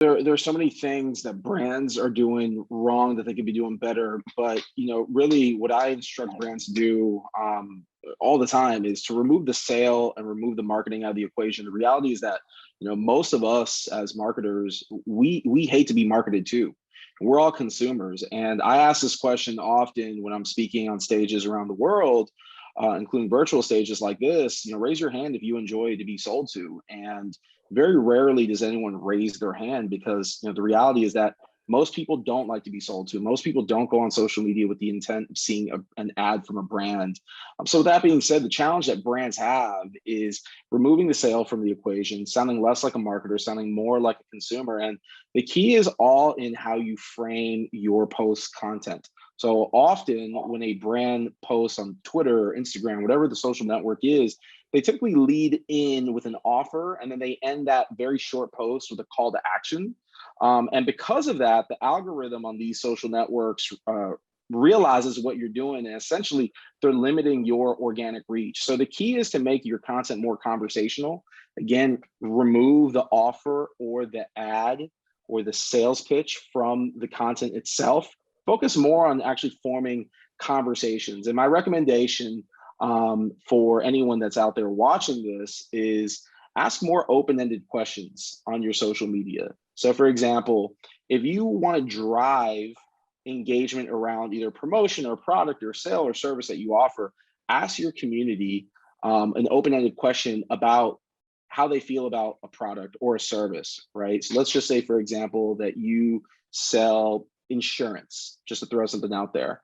There are so many things that brands are doing wrong that they could be doing better. But really, what I instruct brands to do all the time is to remove the sale and remove the marketing out of the equation. The reality is that most of us as marketers, we hate to be marketed to. We're all consumers, and I ask this question often when I'm speaking on stages around the world, including virtual stages like this. Raise your hand if you enjoy to be sold to, and very rarely does anyone raise their hand because the reality is that most people don't like to be sold to. Most people don't go on social media with the intent of seeing an ad from a brand. So with that being said, the challenge that brands have is removing the sale from the equation, sounding less like a marketer, sounding more like a consumer. And the key is all in how you frame your post content. So often when a brand posts on Twitter or Instagram, whatever the social network is, they typically lead in with an offer and then they end that very short post with a call to action. And because of that, the algorithm on these social networks realizes what you're doing, and essentially they're limiting your organic reach. So the key is to make your content more conversational. Again, remove the offer or the ad or the sales pitch from the content itself. Focus more on actually forming conversations. And my recommendation for anyone that's out there watching this is ask more open-ended questions on your social media. So for example, if you want to drive engagement around either promotion or product or sale or service that you offer, ask your community an open-ended question about how they feel about a product or a service, right? So let's just say, for example, that you sell insurance, just to throw something out there.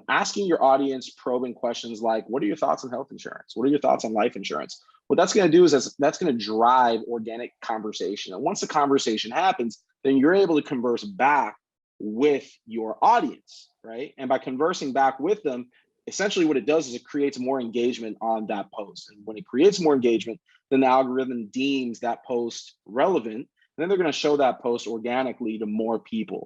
Asking your audience probing questions like, what are your thoughts on health insurance? What are your thoughts on life insurance? What that's going to do is that's going to drive organic conversation. And once the conversation happens, then you're able to converse back with your audience, right? And by conversing back with them, essentially what it does is it creates more engagement on that post. And when it creates more engagement, then the algorithm deems that post relevant. And then they're going to show that post organically to more people.